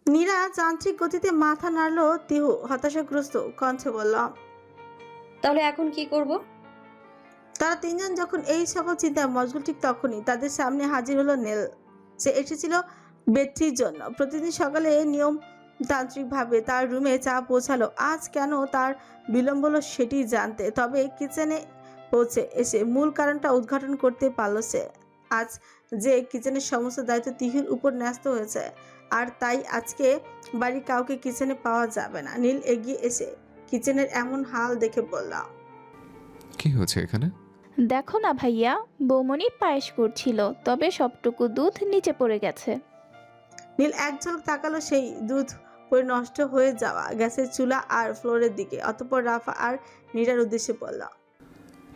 নীরা যান্ত্রিক গতিতে মাথা নাড়ল। তিহু হতাশাগ্রস্ত কণ্ঠে বলল, তাহলে এখন কি করব? তারা তিনজন যখন এই সকল চিন্তায় মশগুল ঠিক তখনই তাদের সামনে হাজির হলো নেল। সে এসেছিল বেট্রির জন্য। প্রতিদিন সকালে নিয়ম তান্ত্রিকভাবে তার রুমে চা পৌঁছালো। আজ কেন তার বিলম্ব হলো সেটি জানতে, তবে কিচেনে পৌঁছে এসে মূল কারণটা উদ্ঘাটন করতে পারল সে। আজ যে কিচেনের সমস্ত দায়িত্ব তিহির উপর ন্যস্ত হয়েছে, আর তাই আজকে বাড়ির কাউকে কিচেনে পাওয়া যাবে না। নীল এগিয়ে এসে কিচেনের এমন হাল দেখে বলল, কি হচ্ছে এখানে? দেখো না ভাইয়া, বৌমনি পায়েস করছিল, তবে সবটুকু দুধ নিচে পড়ে গেছে। নীল এক ঝলক তাকালো সেই দুধ পরে নষ্ট হয়ে যাওয়া গ্যাসের চুলা আর ফ্লোরের দিকে। অতঃপর রাফা আর নীরার উদ্দেশ্যে বলল,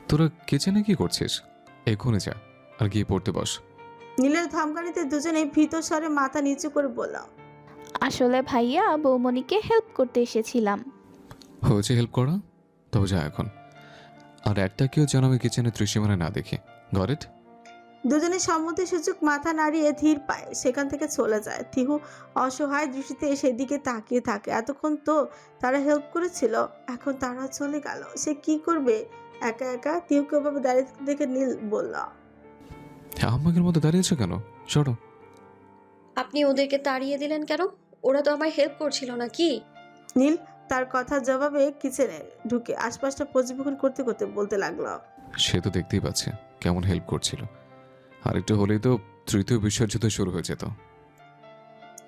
তোরা কিচেনে কি করছিস? এক্ষুনি যা আর গিয়ে পড়তে বস। নীলের ধমকানিতে দুজনেই ভীত স্বরে মাথা নিচু করে বলল, আসলে ভাইয়া, বৌমনিকে হেল্প করতে এসেছিলাম। হয়েছে হেল্প করা? তবে যা এখন। আর একটা কেউ যেন আমি কিচেনে ত্রিসীমানা না দেখি। Got it? দুজনে সম্মতিসূচক মাথা নাড়িয়ে ধীর পায়ে সেখান থেকে চলে যায়। তিহু অসহায় দৃষ্টিতে সেদিকে তাকিয়ে থাকে। এতক্ষণ তো তারা হেল্প করেছিল, এখন তারা চলে গেল, সে কি করবে একা একা? তিহুকে ওভাবে দাঁড়িয়ে থাকতে দেখে নীল বলল, আহম্মকের মতো দাঁড়িয়েছো কেন? সরো। আপনি ওদেরকে তাড়িয়ে দিলেন কেন? ওরা তো আমায় হেল্প করছিল না কি? নীল তার কথার জবাবে কিচেনে ঢুকে আশপাশটা পর্যবেক্ষণ করতে করতে বলতে লাগলো, সে তো দেখতেই পাচ্ছে কেমন হেল্প করছিল। আরেকটু হলেই তো তৃতীয় বিশ্বযুদ্ধ শুরু হয়ে যেত।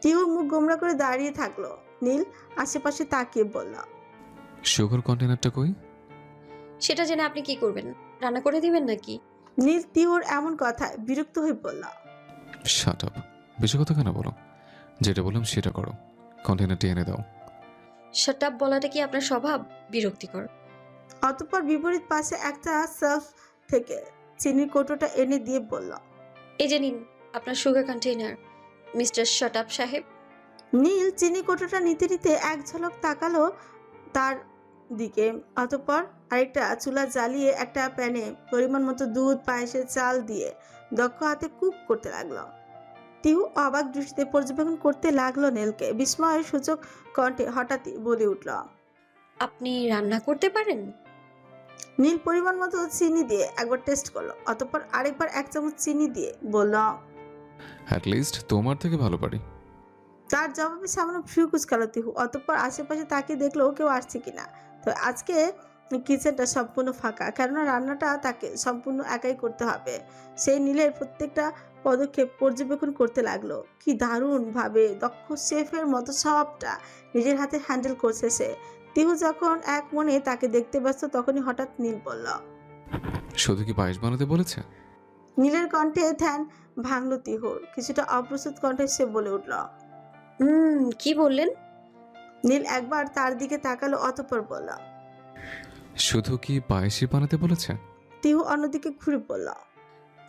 তিহুর মুখ গোমরা করে দাঁড়িয়ে থাকলো। নীল আশেপাশে তাকিয়ে বলল, সুগার কন্টেনারটা কই? সেটা জেনে আপনি কি করবেন? রান্না করে দিবেন নাকি? নীল তিহুর এমন কথায় বিরক্ত হয়ে বলল, শাট আপ। বেশি কথা কেন বলো? যেটা বললাম সেটা করো। কন্টেনারটি এনে দাও। শাট আপ বলাটা কি আপনার স্বভাব? বিরক্তিকর। অতঃপর বিপরীত পাশে একটা সেলফ থেকে চিনির কৌটোটা এনে দিয়ে বলল, এই যে নিন আপনার sugar container, mister shut up সাহেব। নীল চিনি কৌটোটা নিতে নিতে এক ঝলক তাকালো তার দিকে। অতঃপর আরেকটা চুলা জ্বালিয়ে একটা প্যানে পরিমাণ মতো দুধ পায়েসের চাল দিয়ে দক্ষ হাতে কুক করতে লাগলো। তিহু অবাক দৃষ্টিতে পর্যবেক্ষণ করতে লাগলো নীলকে। বিস্ময়ের সূচক কণ্ঠে হঠাৎই বলে উঠল, আপনি রান্না করতে পারেন? নীল পরিমাণ মতো চিনি দিয়ে একবার টেস্ট করলো, অতঃপর আরেকবার এক চামচ চিনি দিয়ে বলল, অ্যাটলিস্ট তোমার থেকে ভালো পারি। তার জবাবে সামান্য ফ্রিউ কুচকালো তিহু। অতঃপর আশেপাশে তাকিয়ে দেখলো কেউ আসছে কিনা। তো আজকে কিচেনটা সম্পূর্ণ ফাঁকা, কেননা রান্নাটা তাকে সম্পূর্ণ একাই করতে হবে। সেই নীলের প্রত্যেকটা পদক্ষেপ পর্যবেক্ষণ করতে লাগলো। কি দারুণ ভাবে দক্ষ শেফের মতো সবটা নিজের হাতে হ্যান্ডেল করছে সে। তিহু যখন এক মনে তাকে দেখতে ব্যস্ত, তখনই হঠাৎ নীল বলল, শুধু কি পায়েস বানাতে বলেছে? নীলের কণ্ঠে ধ্যান ভাঙলো তিহুর। কিছুটা অপ্রস্তুত কণ্ঠে সে বলে উঠল, কি বললেন? নীল একবার তার দিকে তাকালো, অতঃপর বলল, শুধু কি পায়েসই বানাতে বলেছে? তিহু অন্যদিকে ঘুরে পড়ল।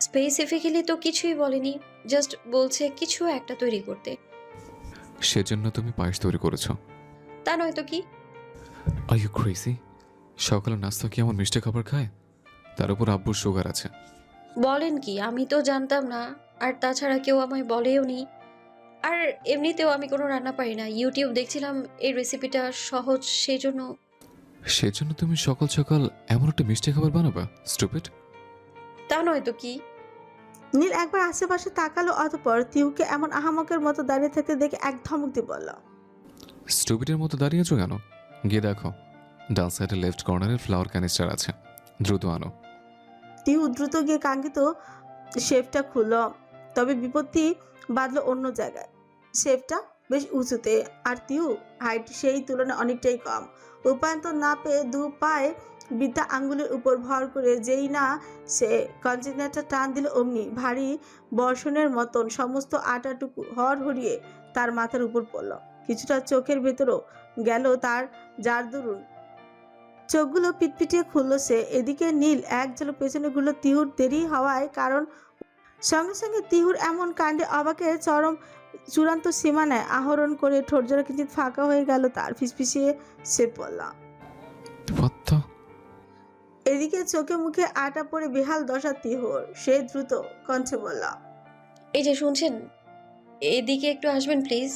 স্পেসিফিক্যালি তো কিছুই বলেনি, জাস্ট বলছে কিছু একটা তৈরি করতে। সেজন্য তুমি পায়েস তৈরি করেছো? তা নয় তো কি? Are you crazy? সকালে নাস্তা কি এমন মিষ্টি খাবার খায়? তার উপর আব্বুর সুগার আছে। বলেন কি? আমি তো জানতাম না, আর তাছাড়া কেউ আমায় বলেও নি। আর এমনিতেও আমি কোনো রান্না পারি না, ইউটিউব দেখছিলাম এই রেসিপিটা সহজ, সেই জন্য। সেজন্য তুমি সকাল সকাল এমন একটা মিষ্টি খাবার বানাবা? স্টুপিড। তা নয় তো কি? নীল একবার আশেপাশে তাকালো, অতঃপর তিহুকে এমন আহামকের মতো দাঁড়িয়ে থাকতে দেখে এক ধমক দিয়ে বলল, স্টুপিডের মতো দাঁড়িয়েছো কেন? গিয়ে দেখো, ডান সাইডে লেফট কর্নারে ফ্লাওয়ার ক্যানিস্টার আছে, দ্রুত আনো। তিহু দ্রুত গিয়ে কাঙ্ক্ষিত শেফটা খুলল। তবে বিপত্তি বাঁধলো অন্য জায়গায়। শেফটা বেশ উঁচুতে, আর তিহু হাইট সেই তুলনায় অনেকটাই কম। উপায়ন্তর না পেয়ে দু পায়ে বৃদ্ধা আঙ্গুলের উপর ভর করে যেই না সে কন্টেনারটা টান দিল, অমনি ভারী বর্ষণের মতন সমস্ত আটাটুকু হড়হড়িয়ে তার মাথার উপর পড়ল। কিছুটা চোখের ভেতরও গেল তার, যার দরুন চোখগুলো পিটপিটিয়ে খুলল সে। এদিকে নীল এক ঝলক পেছনে ঘুরল তিহুর দেরি হওয়ায়, কারণ সঙ্গে সঙ্গে তিহুর এমন কাণ্ডে অবাকের চরম চূড়ান্ত সীমানায় আহরণ করে ঠোঁট জোড়া কিঞ্চিত ফাঁকা হয়ে গেল তার। ফিসফিসিয়ে সে পড়ল। What the? এদিকে চোখে মুখে আটা পড়ে বেহাল দশা তিহুর। সে দ্রুত কণ্ঠে বলল, এই যে শুনছেন, এদিকে একটু আসবেন প্লিজ।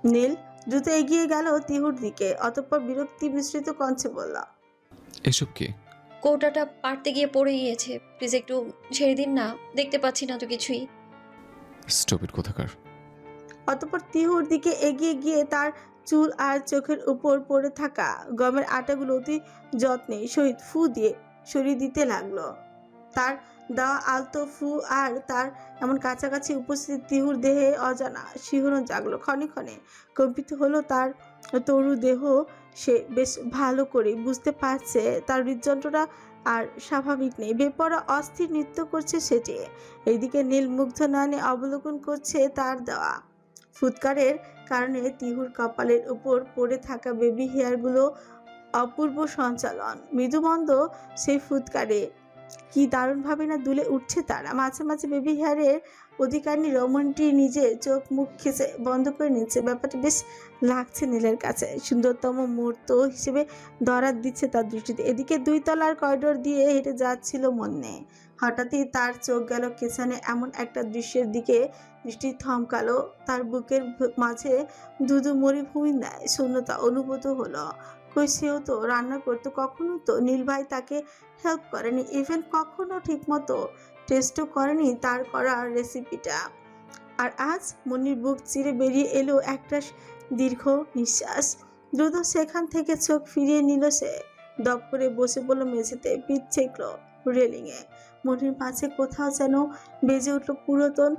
নীল দ্রুত এগিয়ে গেল তিহুর দিকে, অতঃপর বিরক্তি মিশ্রিত কণ্ঠে বলল, এসব কি? কৌটাটা পারতে গিয়ে পড়ে গিয়েছে, প্লিজ একটু ছেড়ে দিন না, দেখতে পাচ্ছি না তো কিছুই। স্টুপিড কোথাকার। অতঃপর তিহুর দিকে এগিয়ে গিয়ে তার চুল আর চোখের উপর পড়ে থাকা গমের আটাগুলো অতি যত্নে সহিত ফু দিয়ে সরিয়ে দিতে লাগলো। তার দেওয়া আলতো ফু আর তার এমন কাছাকাছি উপস্থিত তিহুর দেহে অজানা শিহরণ জাগলো। ক্ষণে ক্ষণে কম্পিত হলো তার তরু দেহ। সে বেশ ভালো করে বুঝতে পারছে তার হৃদযন্ত্রটা আর স্বাভাবিক নেই, বেপরা অস্থির নৃত্য করছে সেটি। এইদিকে নীল মুগ্ধ নয়নে অবলোকন করছে তার দেওয়া ফুৎকারের কারণে তিহুর কপালের উপর পড়ে থাকা বেবি হেয়ারগুলো অপূর্ব সঞ্চালন, মৃদুমন্দ সেই ফুৎকারে কি দারুণভাবে না দুলে উঠছে তারা। মাঝে মাঝে বেবি হেয়ারের অধিকারী রমণটি নিজে চোখ মুখ খেসে বন্ধ করে নিচ্ছে। ব্যাপারটা বেশ লাগছে নীলের কাছে, সুন্দরতম মুহূর্ত হিসেবে দরাদ দিচ্ছে তার দৃষ্টিতে। এদিকে 2 তলার করিডোর দিয়ে হেঁটে যাচ্ছিল মন্নে, হঠাৎই তার চোখ গেল পেছনে এমন একটা দৃশ্যের দিকে। দৃষ্টি থমকালো, তার বুকের মাঝে দুদু মরুভূমির ন্যায় শূন্যতা অনুভূত হলো। কই সেও তো রান্না করতো, কখনো তো নীল ভাই তাকে হেল্প করেনি, ইভেন কখনো ঠিকমতো টেস্টও করেনি তার করা রেসিপিটা। আর আজ মনির বুক চিরে বেরিয়ে এলো একটা দীর্ঘ নিঃশ্বাস। দ্রুত সেখান থেকে চোখ ফিরিয়ে নিল সে। দপ করে বসে পড়ল মেঝেতে, পিঠ ছেকল রেলিংয়ে। মনির মাঝে কোথাও যেন বেজে উঠল পুরাতন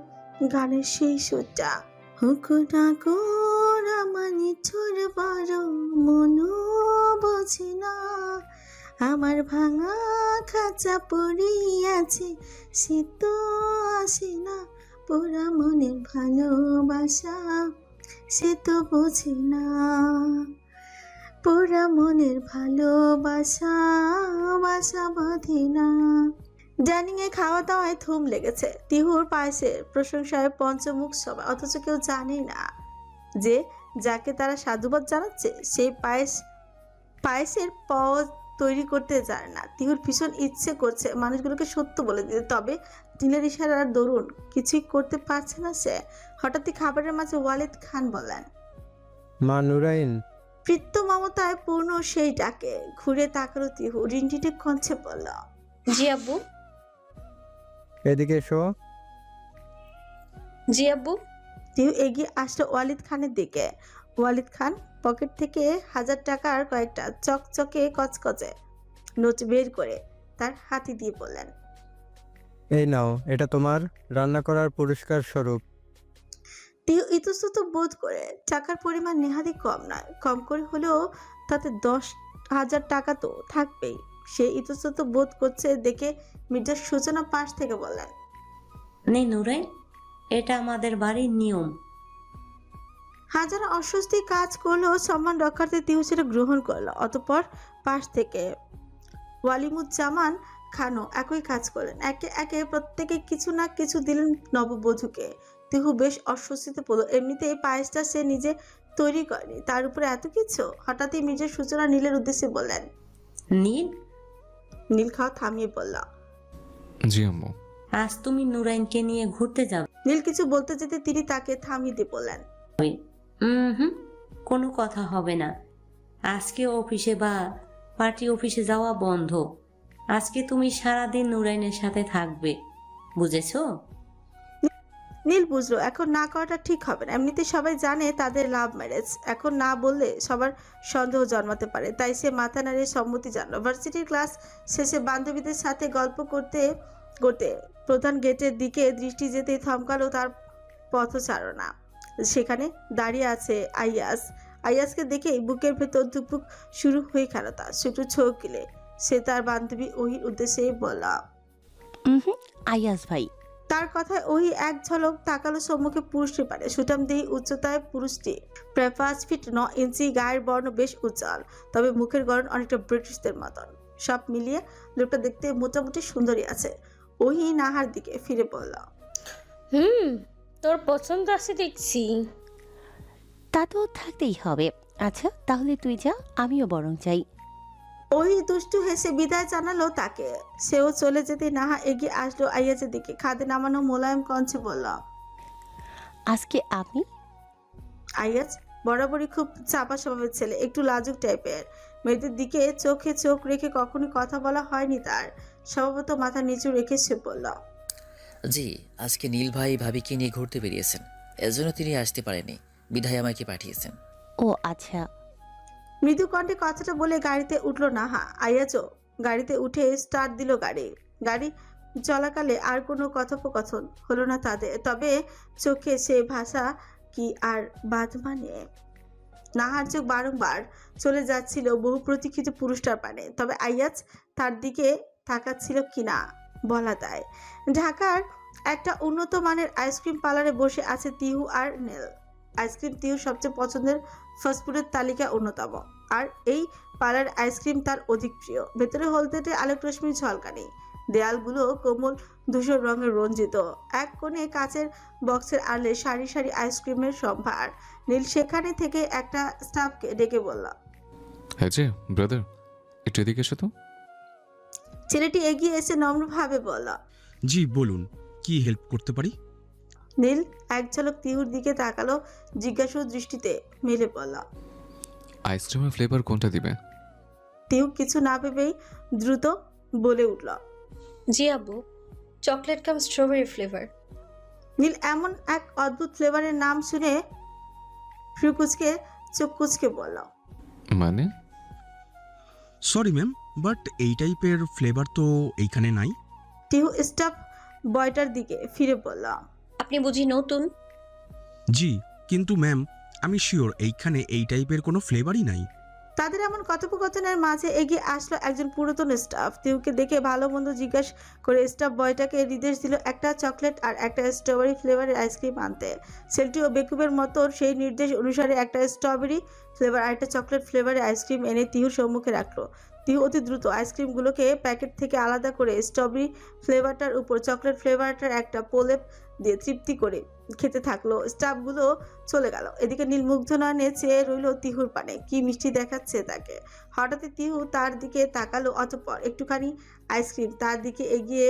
গানের সেই সুরটা। মানে ছোর বড় মনো বোঝে না, আমার ভাঙা খাঁচা পড়িয়াছে, সে তো আসে না, পোড়া মনের ভালোবাসা সে তো বোঝে না, পোড়া মনের ভালোবাসা বাসা বাঁধে না। ডাইনিং এ খাওয়া দাওয়ায় থুম লেগেছে। তিহুর পায়েসের প্রশংসায় পঞ্চমুখ সভা, অথচ কেউ জানে না যে যাকে তারা সাধুবাদ জানাচ্ছে সেই পায়েসের পদ তৈরি করতে জানে না। তিহুর ভীষণ ইচ্ছে করছে মানুষগুলোকে সত্য বলে দিতে, তবে নীলের ইশারার দরুন কিছুই করতে পারছে না সে। হঠাৎই খাবারের মাঝে ওয়ালিদ খান বলেন, মা নুরাইন। প্রীত্য মমতায় পূর্ণ সেই ডাকে ঘুরে তাকালো তিহু, রিনটিটে কঞ্চে বলল, জি আব্বু। এদিকে এসো। জি আব্বু। তিহু এগিয়ে আসলো ওয়ালিদ খানের দিকে। ওয়ালিদ খান পকেট থেকে 1000 টাকার কয়েকটা চকচকে কচকচে নোট বের করে তার হাতে দিয়ে বললেন, এই নাও, এটা তোমার রান্না করার পুরস্কার স্বরূপ। তিহু ইতস্তত বোধ করে, টাকার পরিমাণ নেহাতই কম নয়, কম করে হলেও তাতে 10,000 টাকা তো থাকবেই। সে ইতস্তত বোধ করছে দেখে মির্জার সূচনা পাশ থেকে বললেন, নেই নুরাইন, এটা আমাদের বাড়ির নিয়ম। হাজার অস্বস্তি কাজ করলেও সম্মান রক্ষার্থে তিহু সেটা গ্রহণ করলো। অতঃপর পাশ থেকে ওয়ালিমুজ্জামান খানও একই কাজ করলেন। একে একে প্রত্যেকে কিছু না কিছু দিলেন নববধূকে। তিহু বেশ অস্বস্তিতে পড়ল, এমনিতেই পায়েসটা সে নিজে তৈরি করেনি, তার উপরে এত কিছু। হঠাৎই মির্জার সূচনা নীলের উদ্দেশ্যে বললেন। নীল, নীল খাওয়া থামিয়ে বলল, জি আম্মু। আজ তুমি নুরাইনকে নিয়ে ঘুরতে যাবে? নীল কিছু বলতে যেতে তিনি তাকে থামিয়ে দিয়ে বললেন, হুম, কোনো কথা হবে না। আজকে অফিসে বা পার্টি অফিসে যাওয়া বন্ধ। আজকে তুমি সারাদিন নুরাইনের সাথে থাকবে, বুঝেছো? নীল বুঝলো এখন না করাটা ঠিক হবে না। এমনিতে সবাই জানে তাদের লাভ ম্যারেজ, এখন না বললে সবার সন্দেহ জন্মাতে পারে। তাই সে মাথা নাড়িয়ে সম্মতি জানলো। ভার্সিটির ক্লাস শেষে বান্ধবীদের সাথে গল্প করতে করতে প্রধান গেটের দিকে দৃষ্টি যেতেই থমকালো তার পথচারণা। সেখানে দাঁড়িয়ে আছে আইয়াস। আইয়াসকে দেখেই বুকের ভেতর ধুকপুক শুরু হয়ে গেল তার। শুক্র ছকিলে সে তার বান্ধবী ওহির উদ্দেশ্যে বলল, আইয়াস ভাই। তার কথায় ওই এক ঝলক তাকালো সম্মুখে পুরুষটি পারে। সুঠাম দেহি উচ্চতায় পুরুষটি প্রায় 5 ফিট 9 ইঞ্চি, গায়ের বর্ণ বেশ উজ্জ্বল, তবে মুখের গড়ন অনেকটা ব্রিটিশদের মতন। সব মিলিয়ে লোকটা দেখতে মোটামুটি সুন্দরী আছে। ওই নাহার দিকে ফিরে বলল, তোর পছন্দ আছে দেখছি। তা তো থাকতেই হবে। আচ্ছা তাহলে তুই যা, আমিও বরং চাই। ওই দুষ্টু হেসে বিদায় জানালো তাকে। সেও চলে যেতে নাহা এগিয়ে আসলো আইয়াজের দিকে, খাদে নামানো মোলায়েম কঞ্চে বলল, আজকে আপনি? আইয়াজ বরাবরই খুব চাপা স্বভাবের ছেলে, একটু লাজুক টাইপের। মেয়েদের দিকে চোখে চোখ রেখে কখনোই কথা বলা হয়নি তার। স্বভাবত মাথা নিচু রেখে সে বলল, জি, আজকে নীল ভাই ভাবিকে নিয়ে ঘুরতে বেরিয়েছেন, এজন্য তিনি আসতে পারেনি, বিধায় আমাকে পাঠিয়েছেন। ও আচ্ছা। মৃদু কণ্ঠে কথাটা বলে গাড়িতে উঠল নাহা। আয়াজও গাড়িতে উঠে স্টার্ট দিল গাড়ি। গাড়ি চলাকালে আর কোনো কথোপকথন হলো না তাদের, তবে চোখে সে ভাষা কি আর বাদ মানে। নাহার চোখ বারংবার চলে যাচ্ছিল বহু প্রতীক্ষিত পুরুষটার পানে, তবে আয়াজ তার দিকে তাকাচ্ছিল কিনা বলা দায়। ঢাকার একটা উন্নত মানের আইসক্রিম পার্লারে বসে আছে তিহু আর নীল। আইসক্রিম তিহুর সবচেয়ে পছন্দের ফাস্টফুডের তালিকা অন্যতম, আর এই পার্লার আইসক্রিম তার অধিক প্রিয়। ভেতরে হলদেটে আলোক রশ্মির ঝলকানি, দেয়ালগুলো কোমল ধূসর রঙের রঞ্জিত। এক কোণে কাচের বক্সের আড়লে সারি সারি আইসক্রিমের সম্ভার। নীল সেখানে থেকে একটা স্টাফকে ডেকে বলল, হ্যাঁ যে ব্রাদার, একটু এদিকে এসো তো। ছেলেটি এগিয়ে এসে নম্রভাবে বলল। জি বলুন, কি হেল্প করতে পারি? নীল এক ঝলক তিহুর দিকে তাকালো, জিজ্ঞাসু দৃষ্টিতে মেলে বলল। আইসক্রিমের ফ্লেভার কোনটা দিবে? তিহু কিছু না ভেবেই দ্রুত বলে উঠল, জি আব্বু, চকলেট কাম স্ট্রবেরি ফ্লেভার। নীল এমন এক অদ্ভুত ফ্লেভারের নাম শুনে ফ্রুকুচকে চোখ কুচকে বলল, মানে? সরি ম্যাম, বাট এই টাইপের ফ্লেভার তো এইখানে নাই। টিহু স্টাফ বয়টার দিকে ফিরে বলল, আপনি বুঝি নতুন? জি, কিন্তু ম্যাম আমি শিওর এইখানে এই টাইপের কোনো ফ্লেভারই নাই। তাদের এমন কথোপকথনের মাঝে এগিয়ে আসলো একজন পুরাতন স্টাফ। তিহুকে দেখে ভালো মন্দ জিজ্ঞাসা করে স্টাফ বয়টাকে নির্দেশ দিল একটা চকলেট আর একটা স্ট্রবেরি ফ্লেভারের আইসক্রিম আনতে। সেলটিও বেকুবের মতো সেই নির্দেশ অনুসারে একটা স্ট্রবেরি ফ্লেভার আর একটা চকলেট ফ্লেভারের আইসক্রিম এনে তিহুর সম্মুখে রাখলো। তিহু অতি দ্রুত আইসক্রিমগুলোকে প্যাকেট থেকে আলাদা করে স্ট্রবেরি ফ্লেভারটার উপর চকলেট ফ্লেভারটার একটা প্রলেপ দিয়ে তৃপ্তি করে খেতে থাকলো। স্টাফগুলো চলে গেল। এদিকে নীল মুগ্ধ নয়নে চেয়ে রইল তিহুর পানে, কি মিষ্টি দেখাচ্ছে তাকে। হঠাৎ তিহু তার দিকে তাকালো, অতঃপর একটুখানি আইসক্রিম তার দিকে এগিয়ে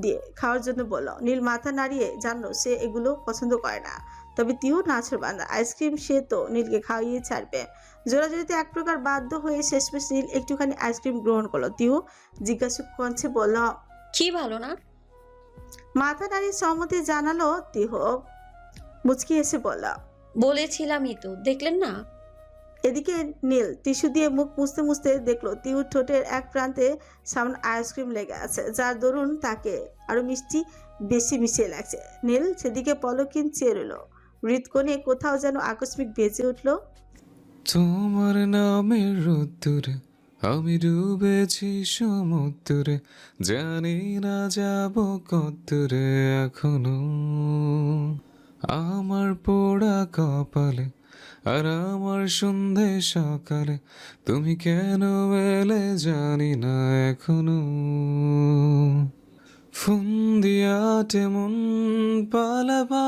দিয়ে খাওয়ার জন্য বলল। নীল মাথা নাড়িয়ে জানলো সে এগুলো পছন্দ করে না, তবে তিহু নাছোড়বান্দা, আইসক্রিম সে তো নীলকে খাওয়িয়ে ছাড়বে। জোরাজোরিতে এক প্রকার বাধ্য হয়ে শেষমেশ নীল একটুখানি আইসক্রিম গ্রহণ করলো। তিহু জিজ্ঞাসু কণ্ঠে বলল, কি ভালো না? মাথা নাড়িয়ে সম্মতি জানালো তিহু। মুচকি এসে বলল, বলেছিলামই তো, দেখলেন না? এদিকে নীল টিস্যু দিয়ে মুখ মুছতে মুছতে দেখলো তিহুর ঠোঁটের এক প্রান্তে সামান্য আইসক্রিম লেগে আছে, যার দরুন তাকে আরো মিষ্টি বেশি মিশিয়ে লাগছে। নীল সেদিকে পলকিন চেয়ে রইল। হৃদকোণে কোথাও যেন আকস্মিক বেঁচে উঠল, তোমার নামের রোদ্দুরে আমি ডুবেছি সমুদ্রে, জানি না যাব কদ্দূরে এখনো। আমার পোড়া কপালে আর আমার সন্ধে সকালে তুমি কেন এলে জানি না এখনো। ফন্দিয়াটে মন পালাবা,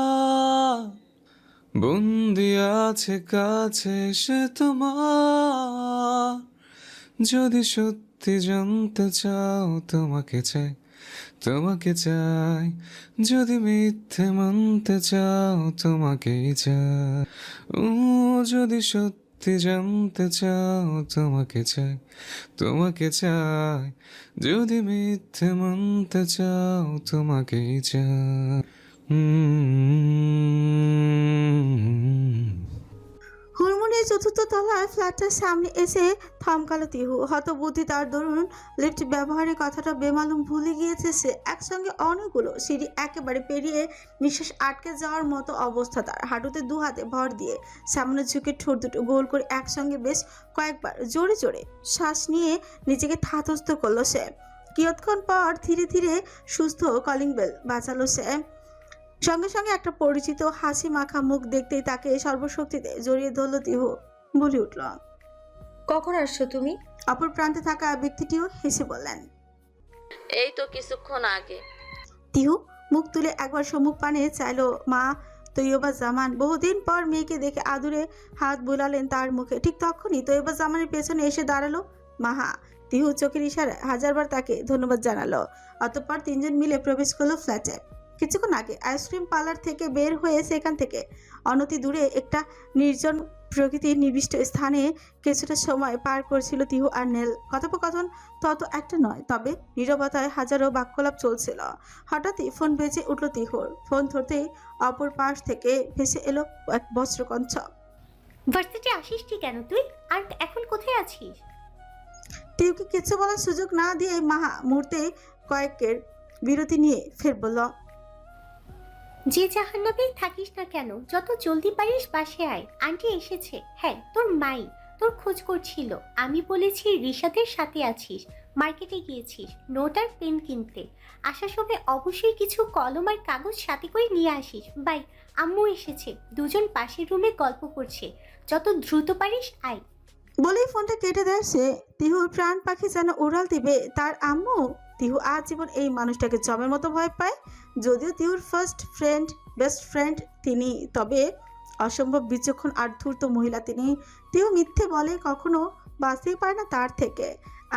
বন্দি আছে কাছে সে তোমার। যদি সত্যি জানতে চাও তোমাকে চাই, তোমাকে চাই। যদি মিথ্যে মানতে চাও তোমাকেই চাই। ও যদি সত্যি জানতে চাও তোমাকে চাই, তোমাকে চাই। যদি মিথ্যে মানতে চাও তোমাকেই চাই। হুড়মুড়িয়ে চতুর্থ তলার ফ্ল্যাটটার সামনে এসে থমকালো তিহু। হতবুদ্ধি তার দরুন লিফট ব্যবহারের কথাটা বেমালুম ভুলে গিয়েছে সে। একসঙ্গে অনেকগুলো সিঁড়ি একেবারে পেরিয়ে নিঃশ্বাস আটকে যাওয়ার মতো অবস্থা তার। হাঁটুতে দু হাতে ভর দিয়ে সামনে ঝুঁকে ঠোঁট দুটো গোল করে একসঙ্গে বেশ কয়েকবার জোরে জোরে শ্বাস নিয়ে নিজেকে ধাতস্থ করলো সে। কিয়ৎক্ষণ পর ধীরে ধীরে সুস্থ কলিং বেল বাজালো সে। সঙ্গে সঙ্গে একটা পরিচিত হাসি মাখা মুখ দেখতেই তাকে সর্বশক্তিতে জড়িয়ে ধরল তিহু। বলে উঠল, কখন আসছো তুমি? অপর প্রান্তে থাকা ব্যক্তিটিও হেসে বললেন, এই তো কিছুক্ষণ আগে। তিহু মুখ তুলে একবার সম্মুখ পানে চাইলো। মা তৈয়বা জামান বহুদিন পর মেয়েকে দেখে আদুরে হাত বুলালেন তার মুখে। ঠিক তখনই তৈয়বা জামানের পেছনে এসে দাঁড়ালো মাহা। তিহু চোখের ইশারায় হাজারবার তাকে ধন্যবাদ জানালো। অতঃপর তিনজন মিলে প্রবেশ করলো ফ্ল্যাটে। কিছুক্ষণ আগে আইসক্রিম পার্লার থেকে বের হয়ে সেখান থেকে অনতি দূরে একটা নির্জন প্রকৃতির নির্দিষ্ট স্থানে কিছুটা সময় পার করছিল তিহু আর নীল। কথোপকথন তত একটা নয়, তবে নীরবতায় হাজারো বাক্যলাপ চলছিল। হঠাৎই ফোন বেজে উঠল তিহুর। ফোন ধরতেই অপর পাশ থেকে ভেসে এলো এক বজ্রকণ্ঠ। ভার্সিটি আসিসটি কেন তুই? আর এখন কোথায় আছিস? তিহুকে কিছু বলার সুযোগ না দিয়ে মাহা মুহূর্তে কয়েকের বিরতি নিয়ে ফের বলল, যে জাহান্নামেই থাকিস না কেন, যত জলদি পারিস বাসে আয়। আন্টি এসেছে। হ্যাঁ, তোর মাই তোর খোঁজ করছিল। আমি বলেছি রিশাদের সাথে আছিস, মার্কেটে গিয়েছিস নোট আর পেন কিনতে। আসার সময় অবশ্যই কিছু কলম আর কাগজ সাথে করে নিয়ে আসিস। বাই, আম্মু এসেছে, দুজন পাশের রুমে গল্প করছে। যত দ্রুত পারিস আয়। বলেই ফোনটা কেটে দেয় সে। তিহুর প্রাণ পাখি যেন উড়াল দিবে তার আম্মু। তিহু আজীবন এই মানুষটাকে জমের মতো ভয় পায়। যদিও তিহুর বেস্ট ফ্রেন্ড তিনি, তবে অসম্ভব বিচক্ষণ আর ধূর্ত মহিলা তিনি। তিহু মিথ্যে বলে কখনো বাঁচতেই পারে না তার থেকে।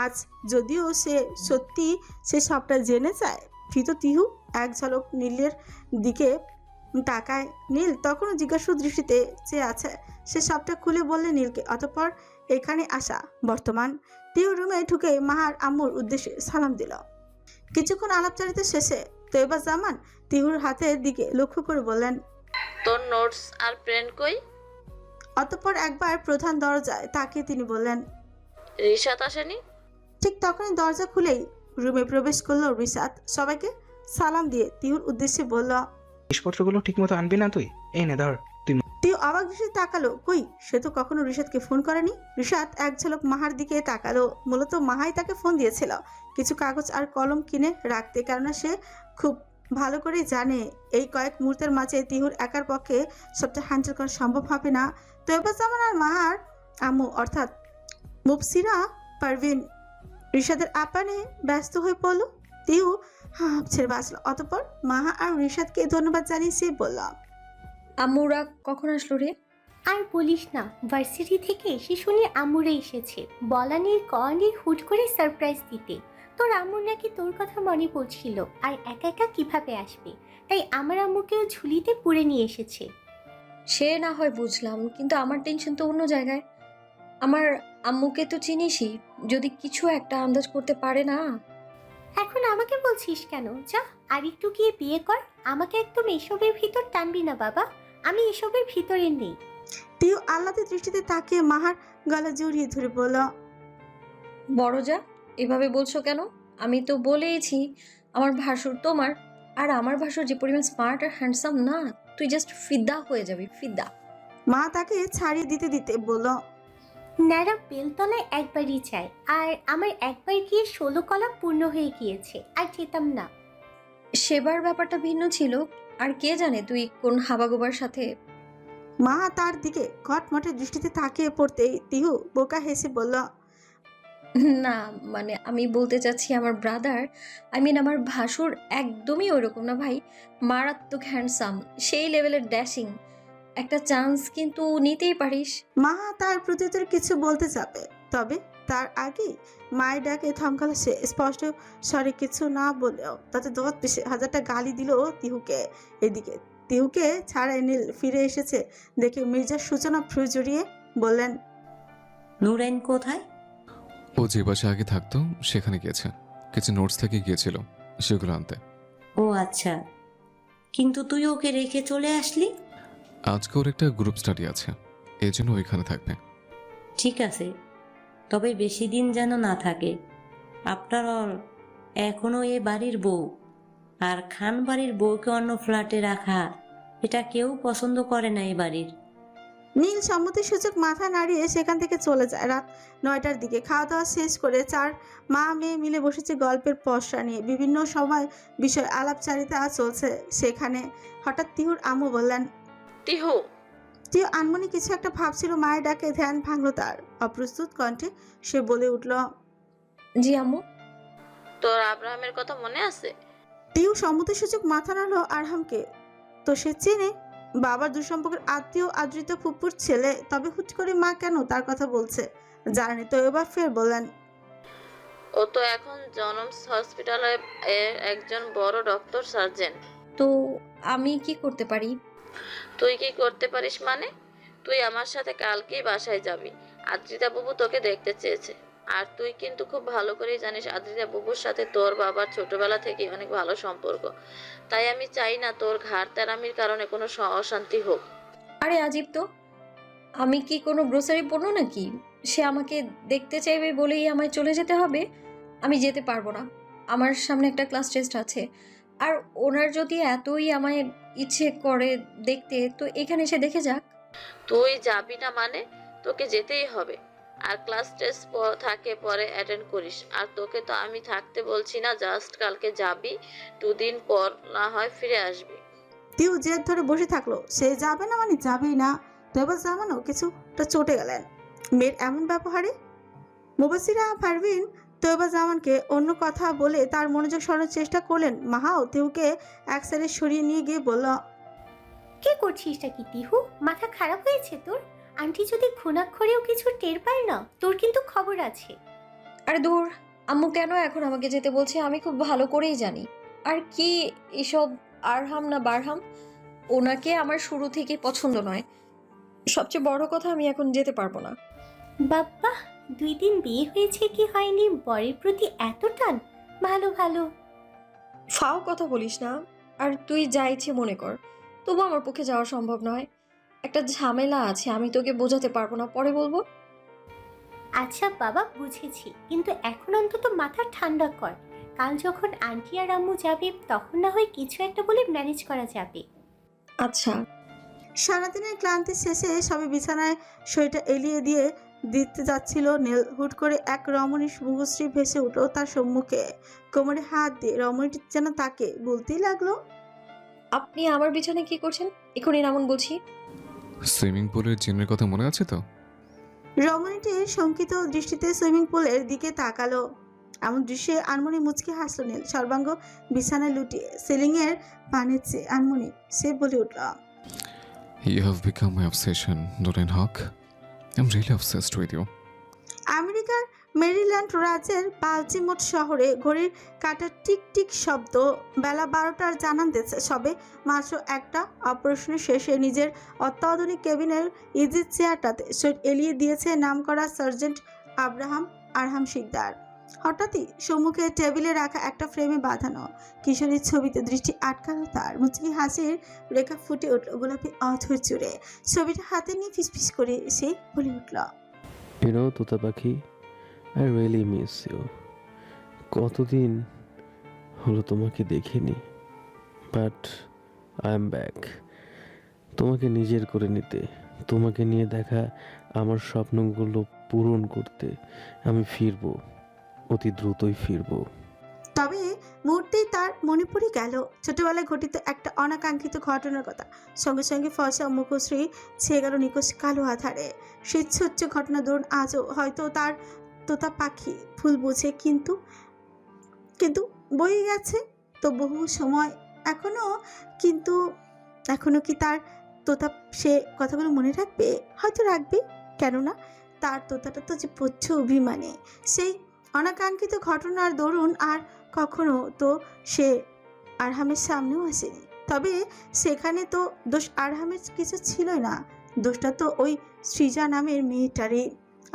আজ যদিও সে সবটা জেনে যায়। ভীত তিহু এক ঝলক নীলের দিকে তাকায়। নীল তখনও জিজ্ঞাসু দৃষ্টিতে চেয়ে আছে। সে সবটা খুলে বললে নীলকে। অতঃপর এখানে আসা বর্তমান। তিহু রুমে ঢুকে মাহার আম্মুর উদ্দেশ্যে সালাম দিল। কিছুক্ষণ আলাপচারিতা শেষে তৈবা জামান তিহুর হাতের দিকে লক্ষ্য করে বললেন, তোর নোটস আর পেন কই? অতঃপর একবার প্রধান দরজায় তাকিয়ে তিনি বললেন, রিশাদ আসেনি? ঠিক তখনই দরজা খুলেই রুমে প্রবেশ করলো রিশাদ। সবাইকে সালাম দিয়ে তিহুর উদ্দেশ্যে বলল, জিনিসপত্রগুলো ঠিক মতো আনবি না তুই? এই নে ধর। তিহু অবাক দৃষ্টিতে তাকালো। কই, সে তো কখনো রিশাদকে ফোন করেনি। রিশাদ এক ঝলক মাহার দিকে তাকালো। মূলত মাহাই তাকে ফোন দিয়েছিল কিছু কাগজ আর কলম কিনে রাখতে, কেননা সে খুব ভালো করেই জানে এই কয়েক মুহূর্তের মাঝে তিহুর একার পক্ষে সবটা হ্যান্ডেল করা সম্ভব হবে না। তৈবা জামান আর মাহার আম্মু অর্থাৎ মুবসিরা পারভিন রিশাদের আপ্যায়নে ব্যস্ত হয়ে পড়ল। তিহু ছেড়ে বাঁচলো। অতঃপর মাহা আর রিশাদকে ধন্যবাদ জানিয়ে সে বলল, আম্মুরা কখন আসলো রে? আর বলিস না, ভার্সিটি থেকে এসে শুনি আম্মুরা এসেছে। বলা নেই কওয়া নেই, হুট করে সারপ্রাইজ দিতে। তোর আম্মুর নাকি তোর কথা মনে পড়ছিল, আর একা একা কিভাবে আসবে, তাই আমার আম্মুকেও ঝুলিতে পুরে নিয়ে এসেছে। সে না হয় বুঝলাম, কিন্তু আমার টেনশন তো অন্য জায়গায়। আমার আম্মুকে তো চিনিসই, যদি কিছু একটা আন্দাজ করতে পারে না। এখন আমাকে বলছিস কেন? যা আর একটু গিয়ে বিয়ে কর। আমাকে একদম এসবের ভিতর টানবি না বাবা, আমি এসবের ভিতরে নেই। তিহু আহ্লাদের দৃষ্টিতে তাকিয়ে মাহার গলা জড়িয়ে ধরে বলল, বড় যা, এভাবে বলছো কেন? আমি তো বলেইছি আমার ভাসুর তোমার, আর আমার ভাসুর যে পরিমাণ স্মার্ট আর হ্যান্ডসাম না, তুই জাস্ট ফিদা হয়ে যাবি, ফিদা। মা তাকে ছাড়িয়ে দিতে দিতে বলল, ন্যাড়া বেলতলায় একবারই চাই, আর আমার একবার গিয়ে 16 কলা পূর্ণ হয়ে গিয়েছে, আর যেতাম না। সেবার ব্যাপারটা ভিন্ন ছিল, আর কে জানে তুই কোন হাবাগোবার সাথে। মা তার দিকে ঘটমটে দৃষ্টিতে তাকিয়ে পড়তেই তিহু বোকা হেসে বলল, না মানে আমি বলতে চাচ্ছি আমার ব্রাদার, আমার ভাসুর একদমই ওরকম না ভাই। মারাত্মক হ্যান্ডসাম, সেই লেভেলের ড্যাশিং। একটা চান্স কিন্তু নিতেই পারিস। মা তার প্রত্যুত্তরে কিছু বলতে যাবে, তবে তার আগেই মায়ের ডাকে থমকালো সে। স্পষ্ট স্বরে কিছু না বলেও তাতে 10,000টা গালি দিল তিহুকে। এদিকে তিহুকে ছাড়াই নীল ফিরে এসেছে দেখে মির্জার সূচনা ফ্রু জড়িয়ে বললেন, নুরাইন কোথায়? ও যে বাসে আগে থাকতো সেখানে গিয়েছে, কিছু নোটস থেকে গিয়েছিল সেগুলো আনতে। ও আচ্ছা, কিন্তু তুই ওকে রেখে চলে আসলি? আজকে ওর একটা গ্রুপ স্টাডি আছে, এই জন্য ওইখানে থাকবে। ঠিক আছে, তবে বেশি দিন যেন না থাকে। আফটার অল এখনো এ বাড়ির বউ, আর খান বাড়ির বউকে অন্য ফ্ল্যাটে রাখা এটা কেউ পছন্দ করে না এ বাড়ির। নীল সম্মতিসূচক মাথা নাড়িয়ে সেখান থেকে চলে যায়। রাত 9টার দিকে খাওয়া দাওয়া শেষ করে চার মা মেয়ে মিলে বসেছে গল্পের পসরা নিয়ে। বিভিন্ন সময় বিষয় আলাপচারিতা চলছে সেখানে। হঠাৎ তিহুর আম্মু বললেন, তিহু। তিহু আনমনি কিছু একটা ভাবছিল, মায়ের ডাকে ধ্যান ভাঙল তার। অপ্রস্তুত কণ্ঠে সে বলে উঠল, জি আম্মু। তোর আব্রাহামের কথা মনে আছে? তিহু সম্মতিসূচক মাথা নাড়ল। আরহামকে তো সে চেনে, বাবার দুঃসম্পর্কের আত্মীয় আদৃত ফুপুর ছেলে। তবে হুট করে মা কেন তার কথা বলছে জানেনি। তো এবার ফের বললেন, ও তো এখন জনমস হসপিটালে একজন বড় ডক্টর সার্জন। তো আমি কি করতে পারি? তুই কি করতে পারিস মানে? তুই আমার সাথে কালকেই বাসায় যাবি। আদ্রিতা বাবু তোকে দেখতে চেয়েছে। আর তুই কিন্তু খুব ভালো করেই জানিস আদ্রিতা বাবুর সাথে তোর বাবার ছোটবেলা থেকেই অনেক ভালো সম্পর্ক। তাই আমি চাই না তোর ঘাড় তেরামির কারণে কোনো অশান্তি হোক। আরে আজীব তো, আমি কি কোনো গ্রোসারি পণ্য নাকি? সে আমাকে দেখতে চাইবে বলেই আমায় চলে যেতে হবে? আমি যেতে পারবো না, আমার সামনে একটা ক্লাস টেস্ট আছে। আর ওনার যদি এতই আমায় ইচ্ছে করে দেখতে, তো এখানে এসে দেখে যাক। তুই যাবি না মানে? তোকে যেতেই হবে। আর ক্লাস টেস্ট থাকে পরে অ্যাটেন্ড করিস। আর তোকে তো আমি থাকতে বলছি না, জাস্ট কালকে যাবি, 2 দিন পর না হয় ফিরে আসবি। তিউ জেদ ধরে বসে থাকলো। সে যাবে না মানে যাবেই না। তৈবা জামানও কিছুটা চটে গেলেন মেয়ের এমন ব্যবহারে। মুবাসিরা পারভিন তৈবা জামানকে অন্য কথা বলে তার মনোযোগ সরানোর চেষ্টা করলেন। মাহাও তিউকে এক সাইডে সরিয়ে নিয়ে গিয়ে বলল, কি করছিসটা কি তিহু? মাথা খারাপ হয়েছে তোর? আন্টি যদি ঘুণাক্ষরেও কিছু টের পায় না, তোর কিন্তু খবর আছে। আরে দূর, আম্মু কেন এখন আমাকে যেতে বলছে আমি খুব ভালো করেই জানি। আর কি এসব আরহাম না বারহাম, ওনাকে আমার শুরু থেকে পছন্দ নয়। সবচেয়ে বড় কথা, আমি এখন যেতে পারবো না। বাবা, 2 দিন বিয়ে হয়েছে কি হয়নি, বরের প্রতি এত টান? ভালো ভালো। ফাও কথা বলিস না। আর তুই যা ইচ্ছে মনে কর, তবু আমার পক্ষে যাওয়া সম্ভব নয়। একটা ঝামেলা আছে, আমি তোকে বোঝাতে পারবো না, পরে বলবো। আচ্ছা বাবা, বুঝেছি, কিন্তু এখন অন্তত মাথা ঠান্ডা কর। কাল যখন আন্টি আর আম্মু যাবে, তখন না হয় কিছু একটা বলে ম্যানেজ করা যাবে। আচ্ছা। সারাদিনের ক্লান্তি শেষে সবে বিছানায় শরীরটা এলিয়ে দিয়ে দিতে যাচ্ছিল নীল। হুট করে এক রমণীর মুখশ্রী ভেসে উঠল তার সম্মুখে। কোমরে হাত দিয়ে রমণীটি যেন তাকে বলতেই লাগলো, আপনি আমার বিছানায় কি করছেন? এখনই নামুন বলছি। সুইমিং পুলের জিনের কথা মনে আছে তো? রমণীটির শঙ্কিত দৃষ্টিতে সুইমিং পুলের দিকে তাকালো। এমন দৃশ্যে আনমনি মুচকি হাসল নীল। সর্বাঙ্গ বিছানায় লুটিয়ে সিলিংয়ের পানির চেয়ে আনমনি সে বলে উঠল, You have become my obsession, Doreen Hawk. I'm really obsessed with you. আমেরিকার মেরিল্যান্ড রাজ্যের বাল্টিমোর শহরে ঘড়ির কাঁটার টিক টিক শব্দ বেলা 12টার জানান দিচ্ছে। সবে মাত্র একটা অপারেশনের শেষে নিজের অত্যাধুনিক কেবিনের ইজি চেয়ারটাতে শরীর এলিয়ে দিয়েছে নামকরা সার্জেন্ট আরহাম শিকদার। হঠাৎই সম্মুখে টেবিলে রাখা একটা ফ্রেমে বাঁধানো কিশোরীর ছবিতে দৃষ্টি আটকালো তার। মুচকি হাসির রেখা ফুটে উঠল গোলাপি অধৈর্য জুড়ে। ছবিটা হাতে নিয়ে ফিসফিস করে সে বলে উঠল, তোতা পাখি, আই রিয়েলি মিস ইউ। কতদিন হলো তোমাকে দেখিনি, বাট আই এম ব্যাক। তোমাকে নিজের করে নিতে, তোমাকে নিয়ে দেখা আমার স্বপ্নগুলো পূরণ করতে আমি ফিরবো, অতি দ্রুতই ফিরবো। তবে মুহূর্তেই তার মনে পড়ে গেল ছোটবেলায় ঘটিত একটা অনাকাঙ্ক্ষিত ঘটনার কথা। সঙ্গে সঙ্গে ফসা মুখশ্রী ছেয়ে গেল নিকোষ কালো আধারে। সেই ছোট্ট ঘটনা দরুন আজও হয়তো তার তোতা পাখি ফুল বুঝে, কিন্তু কিন্তু বয়ে গেছে তো বহু সময়। এখনো কি তার তোতা সে কথাগুলো মনে রাখবে? হয়তো রাখবে, কেননা তার তোতাটা তো যে পড়ছ অভিমানে। সেই অনাকাঙ্ক্ষিত ঘটনার দরুন আর কখনো তো সে আরহামের সামনেও আসেনি। তবে সেখানে তো দোষ আরহামের কিছু ছিলই না, দোষটা তো ওই সৃজা নামের মেয়েটারই।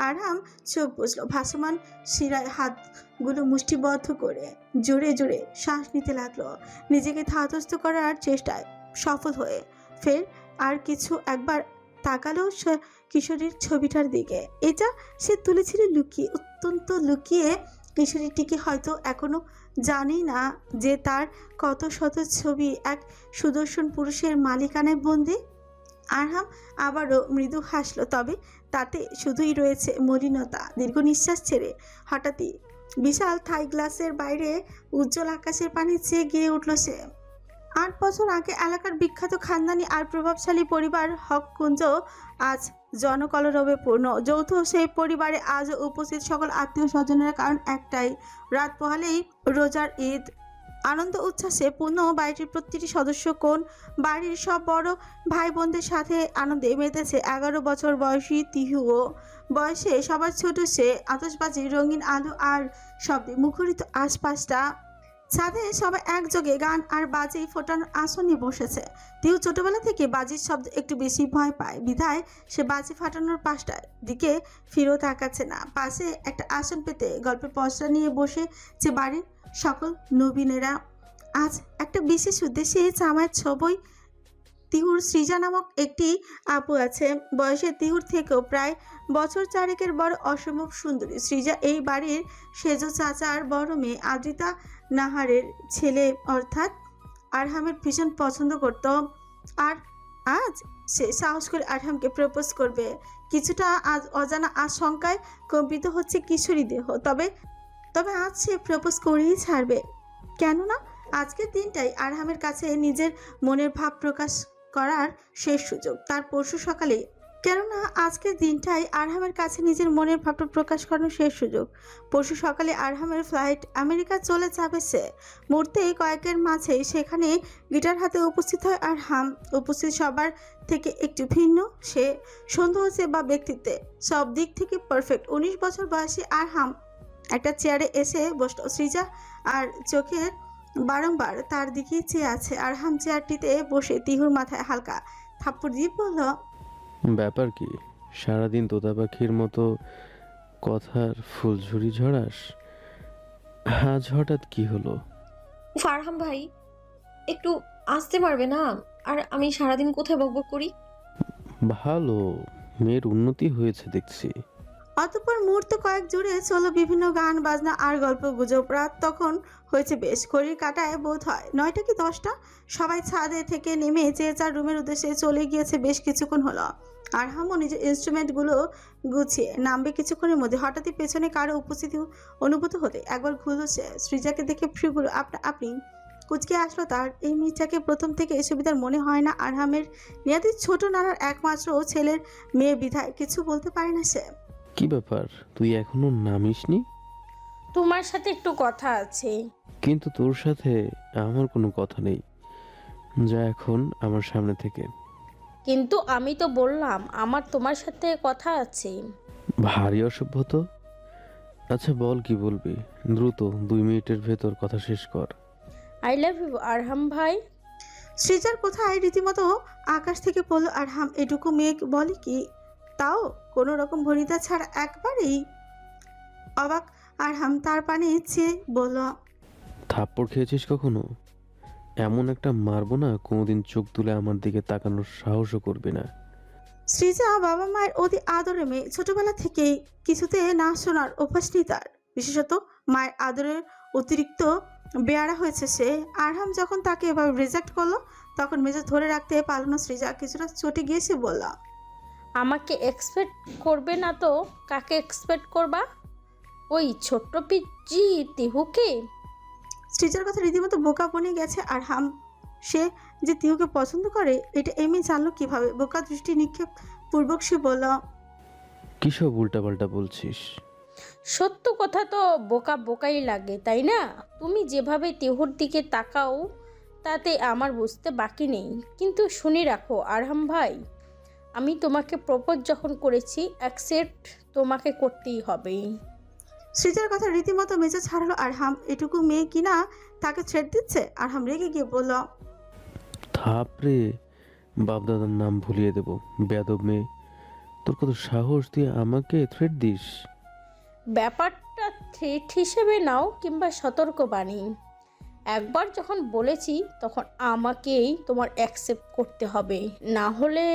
আরহাম চোখ বুঝলো, ভাসমান শিরায় হাতগুলো মুষ্টিবদ্ধ করে জোরে জোরে শ্বাস নিতে লাগলো, নিজেকে ধাতস্থ করার চেষ্টায় সফল হয়ে। ফের আর কিছু একবার তাকালো কিশোরীর ছবিটার দিকে। এটা সে তুলেছিল লুকিয়ে, অত্যন্ত লুকিয়ে। কিশোরীটিকে হয়তো এখনো জানি না যে তার কত শত ছবি এক সুদর্শন পুরুষের মালিকানায় বন্দি। আরহাম আবারও মৃদু হাসলো, তবে তাতে শুধুই রয়েছে মলিনতা। দীর্ঘ নিঃশ্বাস ছেড়ে হঠাৎই বিশাল থাই গ্লাসের বাইরে উজ্জ্বল আকাশের পানি চেয়ে গিয়ে উঠল সে। 8 বছর আগে এলাকার বিখ্যাত খানদানি আর প্রভাবশালী পরিবার হক কুঞ্জ আজ জনকলরবে পূর্ণ। যৌথ সেই পরিবারে আজও উপস্থিত সকল আত্মীয় স্বজনের কারণ একটাই, রাত পোহালেই রোজার ঈদ। আনন্দ উচ্ছ্বাসে পূর্ণ বাড়িটির প্রতিটি সদস্য কোন বাড়ির সব বড় ভাই বোনদের সাথে আনন্দে মেতেছে 11 বছর বয়সী তিহুও। বয়সে সবার ছোট সে। আতশবাজি, রঙিন আলো আর শব্দে মুখরিত আশপাশটা ছাদে সবাই একযোগে গান আর বাজি ফোটানোর আসনে বসেছে। তিউ ছোটবেলা থেকে বাজির শব্দ একটু বেশি ভয় পায়, বিধায় সে বাজি ফাটানোর পাশটার দিকে ফিরেও তাকাচ্ছে না। পাশে একটা আসন পেতে গল্পের পশরা নিয়ে বসেছে বাড়ির সকল নবীনেরা। আজ একটা বিশেষ উদ্দেশ্যে জামাইয়ের ছবই। তিহুর সৃজা নামক একটি আপু আছে, বয়সে তিহুর থেকেও প্রায় বছর চারেকের বড়, অসম্ভব সুন্দরী। সৃজা এই বাড়ির সেজ চাচার বড় মেয়ে আদ্রিতা নাহারের ছেলে অর্থাৎ আরহামের ভীষণ পছন্দ করত। আর আজ সে সাহস করে আরহামকে প্রপোজ করবে। কিছুটা আজ অজানা আশঙ্কায় কম্পিত হচ্ছে কিশোরী দেহ, তবে আজ সে প্রপোজ করেই ছাড়বে। কেননা আজকের দিনটাই আরহামের কাছে নিজের মনের ভাব প্রকাশ করার শেষ সুযোগ। তার পরশু সকালে পরশু সকালে আরহামের ফ্লাইট আমেরিকা চলে যাবে। সে মুহূর্তে কয়েকের মাঝে সেখানে গিটার হাতে উপস্থিত হয় আরহাম। উপস্থিত সবার থেকে একটু ভিন্ন, সে সৌন্দর্যে বা ব্যক্তিত্বে সব দিক থেকে পারফেক্ট। 19 বছর বয়সী আরহাম একটা চেয়ারে এসে বসল। সৃজা আর চোখের বারংবার তার দিকেই চেয়ে আছে। আরহাম চেয়ারটিতে বসে তিহুর মাথায় হালকা থাপ্পড় দিয়ে বলল, ব্যাপার কি? সারাদিন তোতা পাখির মতো কথার ফুলঝুরি ঝরাস, আজ হঠাৎ কি হলো? ফারহাম ভাই, একটু আসতে পারবে না? আর আমি সারাদিন কোথায় বকবক করি? ভালো, মেয়ের উন্নতি হয়েছে দেখছি। অতঃপর মুহূর্ত কয়েক জুড়ে চলো বিভিন্ন গান বাজনা আর গল্প গুজব। রাত তখন হয়েছে বেশ, ঘড়ির কাঁটায় বোধ হয় 9টা কি 10টা। সবাই ছাদে থেকে নেমে যে যার রুমের উদ্দেশ্যে চলে গিয়েছে। বেশ কিছুক্ষণ হলো। আরহামও নিজের ইনস্ট্রুমেন্টগুলো গুছিয়ে নামবে কিছুক্ষণের মধ্যে। হঠাৎই পেছনে কারো উপস্থিতি অনুভূত হতে একবার ঘুরল সে। সৃজাকে দেখে ফ্রিগুলো আপনি কুচকে আসলো তার। এই মেয়েটাকে প্রথম থেকে সুবিধার মনে হয় না। আরহামের নিয়াতি ছোট নানার একমাত্র ছেলের মেয়ে বিধায় কিছু বলতে পারে না সে। কি ব্যাপার, তুই এখনো নামিসনি? তোমার সাথে একটু কথা আছে। কিন্তু তোর সাথে আমার কোনো কথা নেই, যা এখন আমার সামনে থেকে। কিন্তু আমি তো বললাম আমার তোমার সাথে কথা আছে। ভারী অসভ্য তো। আচ্ছা বল, কি বলবি? দ্রুত 2 মিনিটের ভেতর কথা শেষ কর। আই লাভ ইউ আরহাম ভাই। সৃজার কোথায় রীতিমতো আকাশ থেকে পড়ল আরহাম। এটুকু মেয়ে বলে কি, তাও কোনো রকম ভনিতা ছাড়া। একবারেই অবাক আরহাম তার পানে চেয়ে বলল, থাপ্পড় খেয়েছিস কখনো? এমন একটা মারবো না কোনোদিন চোখ তুলে আমার দিকে তাকানোর সাহসও করবি না। সৃজা বাবা মায়ের অতি আদরে মেয়ে। ছোটবেলা থেকেই কিছুতে না শোনার অভ্যাস নেই তার, বিশেষত মায়ের আদরের অতিরিক্ত বেয়ারা হয়েছে সে। আরহাম যখন তাকে এভাবে রিজেক্ট করলো তখন মেজাজ ধরে রাখতে পারল না সৃজা। কিছুটা চটে গিয়ে সে বলল, আমাকে এক্সপেক্ট করবে না তো কাকে এক্সপেক্ট করবা? ওই ছোট্ট পিচ্চি তিহুকে? সৃজার কথা রীতিমতো বোকা বনে গেছে আরহাম। সে যে তিহুকে পছন্দ করে এটা এমনি জানলো কিভাবে? বোকা দৃষ্টি নিক্ষেপ পূর্বক সে বলল, কিসব উল্টাপাল্টা বলছিস? সত্য কথা তো বোকা বোকাই লাগে, তাই না? তুমি যেভাবে তিহুর দিকে তাকাও তাতে আমার বুঝতে বাকি নেই। কিন্তু শুনে রাখো আরহাম ভাই, আমি তোমাকে প্রপোজ যখন করেছি অ্যাকসেপ্ট তোমাকে করতেই হবে। সৃজার কথা রীতিমতো মেজাজ হারালো আরহাম। এটুকু মেয়ে কিনা তাকে ছেড়ে দিচ্ছে? আরহাম রেগে গিয়ে বলল, থাপড়ে বাপদাদার নাম ভুলিয়ে দেব, বেয়াদব মেয়ে। তোর কত সাহস, দিয়ে আমাকে থ্রেট দিস? ব্যাপারটা থ্রেট হিসেবে নাও কিংবা সতর্কবাণী। একবার যখন বলেছি তখন আমাকেই তোমার অ্যাকসেপ্ট করতে হবে, না হলে।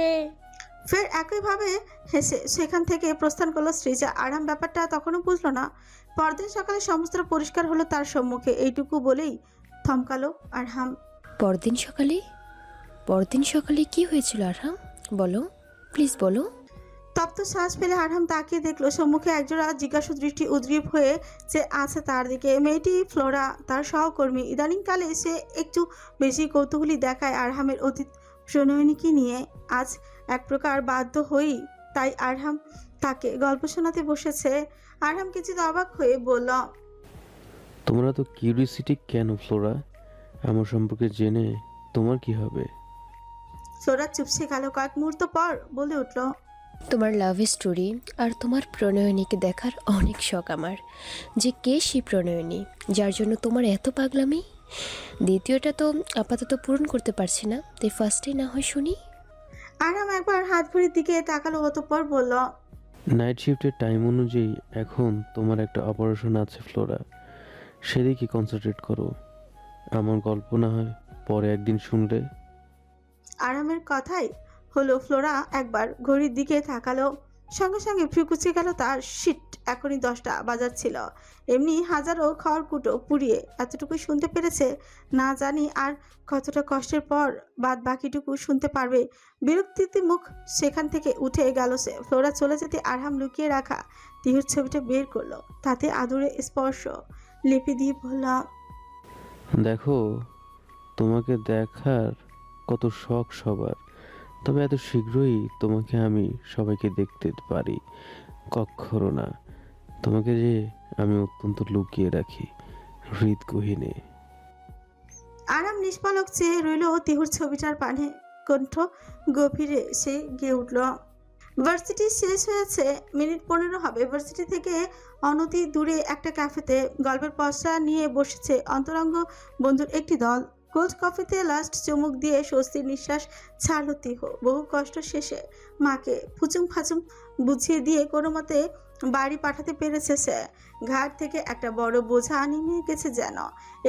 ফের একইভাবে হেসে সেখান থেকে প্রস্থান করলো সৃজা। আরহাম ব্যাপারটা তখনও বুঝলো না। পরদিন সকালে সমস্ত পরিষ্কার হলো তার সম্মুখে। এইটুকু বলেই থমকালো আরহাম। পরদিন সকালে কি হয়েছিল আরহাম? বলো, প্লিজ বলো। তপ্ত শ্বাস ফেলে আরহাম তাকিয়ে দেখলো সম্মুখে একজোড়া জিজ্ঞাসু দৃষ্টি উদ্গ্রীব হয়ে যে আছে তার দিকে। মেয়েটি ফ্লোরা, তার সহকর্মী। ইদানিংকালে সে একটু বেশি কৌতূহলী দেখায় আরহামের অতীত প্রণয়নীকে নিয়ে। আজ এক প্রকার বাধ্য হই তাই আরহাম তাকে গল্প শোনাতে বসেছে। আরহাম কিছুটা অবাক হয়ে বলল, তোমরা তো কিউরিওসিটি কেন ফ্লোরা? আমার সম্পর্কে জেনে তোমার কি হবে? ফ্লোরা চুপসে গেল। কয়েক মুহূর্ত পর বলে উঠল, তোমার লাভ স্টোরি আর তোমার প্রণয়নীকে দেখার অনেক শখ আমার, যে কে সেই প্রণয়নী যার জন্য তোমার এত পাগলামি। দ্বিতীয়টা তো আপাতত পূরণ করতে পারছি না, তাই ফার্স্টে না হয় শুনি। আরাম একবার হাত ঘড়ির দিকে তাকালো, অতঃপর বলল, নাইট শিফটের টাইম অনুযায়ী এখন তোমার একটা অপারেশন আছে ফ্লোরা, সেদিকে কনসেন্ট্রেট করো। আমার গল্প না হয় পরে একদিন শুনলে। আরামের কথাই হলো ফ্লোরা একবার ঘড়ির দিকে তাকালো, সঙ্গে সঙ্গে ফ্রিকুচে গেল তার। শিট, এখনই 10টা বাজাচ্ছিল। এমনি হাজারো খড়কুটো পুড়িয়ে এতটুকুই শুনতে পেরেছে, না জানি আর কতটা কষ্টের পর বাদ বাকিটুকু শুনতে পারবে। বিরক্তিতে মুখ সেখান থেকে উঠে গেল সে। ফ্লোরা চলে যেতে আরহাম লুকিয়ে রাখা তিহুর ছবিটা বের করলো, তাতে আদুরে স্পর্শ লিপি দিয়ে বলল, দেখো, তোমাকে দেখার কত শখ সবার, তবে এত শীঘ্রই তোমাকে আমি সবাইকে দেখতে পারি কক্ষরও না। তোমাকে যে আমি অত্যন্ত লুকিয়ে রাখি হৃদগহীনে। আরাম নিষ্পালক চেয়ে রইল তিহুর ছবিটার পানে, কণ্ঠ গভীরে সে গিয়ে উঠল। ভার্সিটি শেষ হয়েছে, মিনিট 15 হবে। ভার্সিটি থেকে অনতি দূরে একটা ক্যাফেতে গল্পের পসরা নিয়ে বসেছে অন্তরঙ্গ বন্ধুর একটি দল। কোল্ড কফিতে লাস্ট চুমুক দিয়ে স্বস্তির নিঃশ্বাস ছাড়ল তিহু। বহু কষ্ট শেষে মাকে ফুচুং ফাচুং বুঝিয়ে দিয়ে কোনো মতে বাড়ি পাঠাতে পেরেছে সে। ঘাট থেকে একটা বড় বোঝা নেমে গেছে যেন।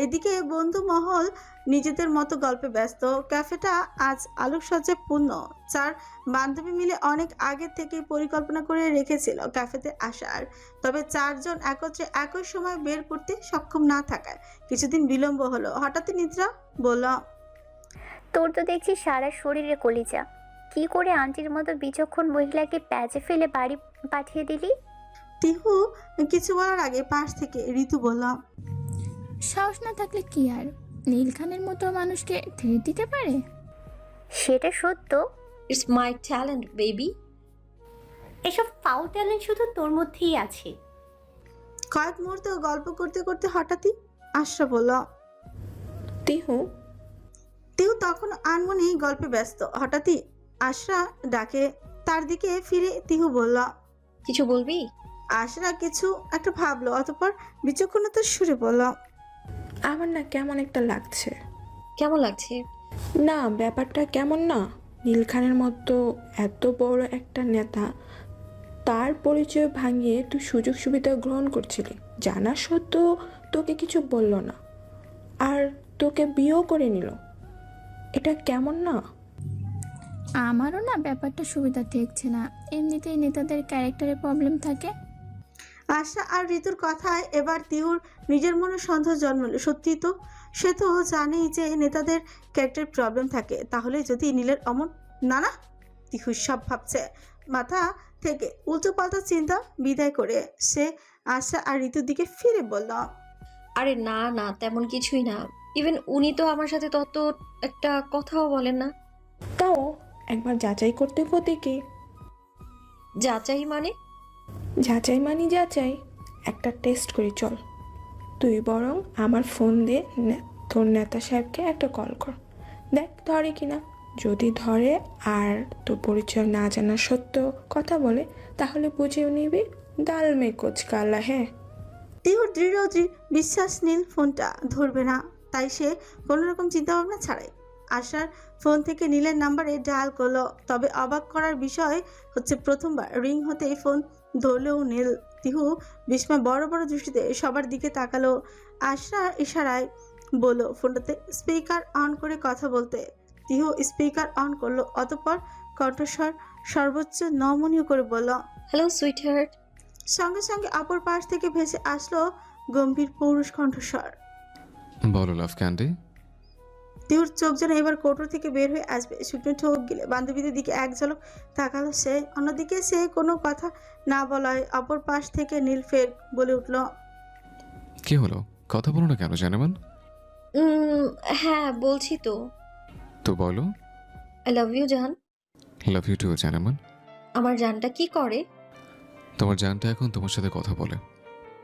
এদিকে বন্ধু মহল নিজেদের মতো গল্পে ব্যস্ত। ক্যাফেটা আজ আলোকসজ্জায় পূর্ণ। 4 বান্ধবী মিলে অনেক আগে থেকে পরিকল্পনা করে রেখেছিল ক্যাফেতে আসার, তবে 4 জন একত্রে একই সময় বের করতে সক্ষম না থাকায় কিছুদিন বিলম্ব হলো। হঠাৎই নিদ্রা বলল, তোর তো দেখছি সারা শরীরে কলিজা, কি করে আন্টির মতো বিচক্ষণ মহিলাকে প্যাচে ফেলে বাড়ি পাঠিয়ে দিলি? তিহু কিছু বলার আগে পাশ থেকে ঋতু বলল, সাহস না থাকলে কি আর নীল খানের মতো মানুষকে থ্রেট দিতে পারে? সেটা সত্য। It's my talent baby. এসব ফাউল ট্যালেন্ট শুধু তোর মধ্যেই আছে। কয়েক মুহূর্ত গল্প করতে করতে হঠাৎই আশরা বলল, তিহু। তিহু তখন আনমনে গল্পে ব্যস্ত। হঠাৎই আশরা ডাকে, তার দিকে ফিরে তিহু বলল, কিছু বলবি? আশরা কিছু একটা ভাবলো, অতঃপর বিচক্ষণতার সুরে বলল, আমার না কেমন একটা লাগছে। কেমন লাগছে? না, ব্যাপারটা কেমন না, নীল খানের মতো এত বড় একটা নেতা, তার পরিচয় ভাঙিয়ে তুই সুযোগ সুবিধা গ্রহণ করছিলি, জানা সত্ত্বেও তোকে কিছু বলল না, আর তোকে বিয়েও করে নিল। এটা কেমন না? আমারও না ব্যাপারটা সুবিধা ঠেকছে না। এমনিতেই নেতাদের ক্যারেক্টারে প্রবলেম থাকে। আশা আর ঋতুর কথায় এবার তিহুর নিজের মনে সন্দেহ জন্মালো। সত্যি তো, সে তো জানেই যে নেতাদের ক্যারেক্টার প্রবলেম থাকে। তাহলে যদি নীলের অমন, না না, তিহু সব ভাবছে। মাথা থেকে উল্টো পাল্টা চিন্তা বিদায় করে সে আশা আর ঋতুর দিকে ফিরে বলল, আরে না না, তেমন কিছুই না। ইভেন উনি তো আমার সাথে তত একটা কথাও বলেন না। তাও একবার যাচাই করতে হতে কি? যাচাই মানে? যাচাই মানে যাচাই, একটা টেস্ট করি চল। তুই বরং আমার ফোন দিয়ে তোর নেতা সাহেবকে একটা কল কর, দেখ ধরে কিনা। যদি ধরে আর তোর পরিচয় না জানা সত্ত্বেও কথা বলে, তাহলে বুঝেও নিবি দাল মে কুচ কালা হ্যাঁ। তিহুর দৃঢ় বিশ্বাস নীল ফোনটা ধরবে না, তাই সে কোনো রকম চিন্তাভাবনা ছাড়াই আশার ফোন থেকে নীলের নাম্বারে ডায়াল করলো। তবে অবাক করার বিষয় হচ্ছে, প্রথমবার রিং হতেই ফোন ধরলেও নীল। তিহু বিস্ময় বড় বড় দৃষ্টিতে সবার দিকে তাকালো। আশরার ইশারায় বলল ফোনটাতে স্পিকার অন করে কথা বলতে। তিহু স্পিকার অন করলো, অতঃপর কণ্ঠস্বর সর্বোচ্চ নমনীয় করে বলল, হ্যালো সুইট হার্ট। সঙ্গে সঙ্গে অপর পাশ থেকে ভেসে আসলো গম্ভীর পৌরুষ কণ্ঠস্বর, বলো লাভ ক্যান্ডি। তিহুর চোখ যেন এবার কোটর থেকে বের হয়ে আসবে। শুকনো ঠোক গিলে বান্ধবীদের দিকে এক ঝলক তাকালো সে। অন্যদিকে সে কোনো কথা না বলায় অপর পাশ থেকে নীল ফের বলে উঠল, কি হলো, কথা বলো না কেন জানেমান? হ্যাঁ বলছি তো। তো বলো। আই লাভ ইউ জান। লাভ ইউ টু জানেমান। আমার জানটা কি করে? তোমার জানটা এখন তোমার সাথে কথা বলে।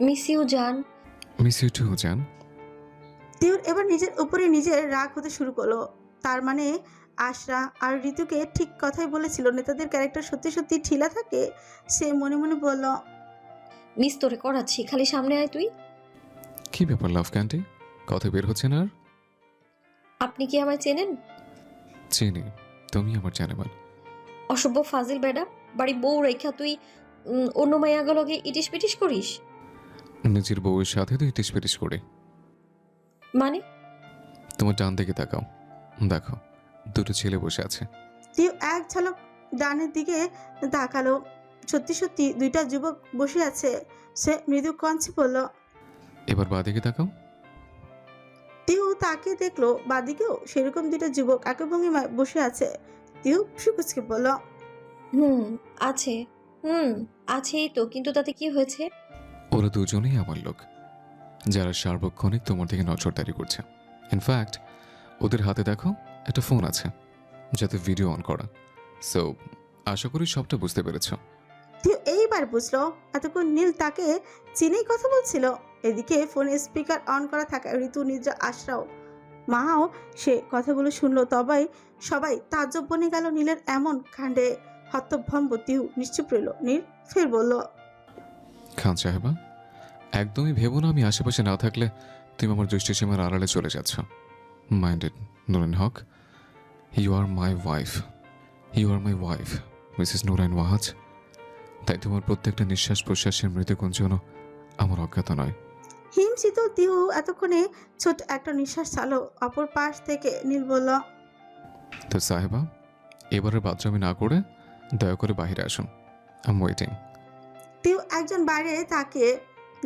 মিস ইউ জান। মিস ইউ টু জান। তিহুর এবার নিজের উপরে নিজের রাগ হতে শুরু করলো। তার মানে আশরা আর ঋতুকে ঠিক কথাই বলেছিল, নেতাদের ক্যারেক্টার সত্যি সত্যি ঢিলা থাকে। সে মনে মনে বলল, মিস তোরে করাচ্ছি, খালি সামনে আয় তুই। কি ব্যাপার লাভ ক্যান্টি, কথা বের হচ্ছে না আর? আপনি কি আমায় চেনেন? চিনি, তুমি আমার জানেমান। অসভ্য ফাজিল বেডা, বাড়ি বউ রেখা তুই অন্য মায়াগুলোকে ইটিস পিটিস করিস। নিজের বউয়ের সাথে তো ইটিস পিটিস করে। মানে? তোমার ডান দিকে তাকাও, দেখো দুটো ছেলে বসে আছে। টিউ এক ঝলক ডানের দিকে তাকালো। সত্যি সত্যি দুইটা যুবক বসে আছে। সে মৃদু কঞ্চে বলল, এবার বাঁ দিকে তাকাও। টিউ তাকে দেখলো বাদিকেও সেরকম দুইটা যুবক একই ভঙ্গিমায় বসে আছে। টিউ সুকুচকে বলল, আছে আছেই তো, কিন্তু তাতে কি হয়েছে? ওরা দুজনেই আমার লোক, যারা সার্বক্ষণিক তোমার দিকে নজরদারি করছে। ইনফ্যাক্ট ওদের হাতে দেখো একটা ফোন আছে, যাতে ভিডিও অন করা। সো আশা করি সবটা বুঝতে পেরেছ। টিউ এইবার বুঝলো এতক্ষণ নীল তাকে চিনেই কথা বলছিল। এদিকে ফোনে স্পিকার অন করা থাকা ঋতু, নিদ্রা, আশরাও মাও সে কথাগুলো শুনলো। তবে সবাই তাজ্জব বনে গেল নীলের এমন কাণ্ডে। হতভম্ব টিউ নিশ্চুপ রইল। নীল ফের বলল, খান সাহেবা, একদমই ভেবো না আমি আশেপাশে না থাকলে তুমি আমার দৃষ্টিসীমার আড়ালে চলে যাচ্ছ। Minded Nurain Haque, you are my wife, Mrs Nurain Wahaj. তাই তোমার প্রত্যেকটা নিঃশ্বাস প্রশ্বাসের মৃত্যুকুঞ্জনও আমার অজ্ঞাত নয়। হিমশীতল টিউ এতক্ষণে ছোট একটা নিঃশ্বাস ছাড়লো। অপর পাশ থেকে নীল বলল, তো সাহেবা, এবারের বাথরুমে না করে দয়া করে বাইরে আসুন, আই এম ওয়েটিং। টিউ একজন বাইরে তাকে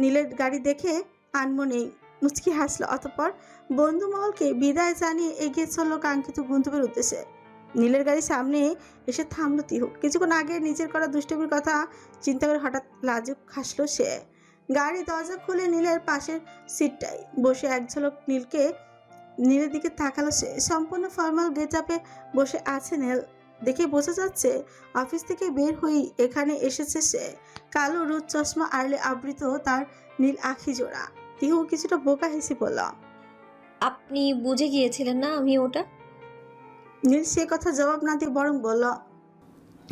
নীলের গাড়ি দেখে আনমনেই মুচকি হাসলো। অতঃপর বন্ধুমহলকে বিদায় জানিয়ে এগিয়ে চলল কাঙ্ক্ষিত গন্তব্যের উদ্দেশ্যে। নীলের গাড়ির সামনে এসে থামলো টিহু। কিছুক্ষণ আগে নিজের করা দুষ্টুমির কথা চিন্তা করে হঠাৎ লাজুক হাসলো সে। গাড়ি দরজা খুলে নীলের পাশের সিটটায় বসে এক ঝলক নীলের দিকে তাকালো সে। সম্পূর্ণ ফর্মাল গেট আপে বসে আছে নীল। দেখে বোঝা যাচ্ছে অফিস থেকে বের হয়েই এখানে এসেছে সে। কালো রোদ চশমা আড়লে আবৃত তার নীল আখি জোড়া। টিহু কিছুটা বোকা হেসে বলল, আপনি বুঝে গিয়েছিলেন না আমি ওটা? নীল সে কথা জবাব না দিয়ে বরং বলল,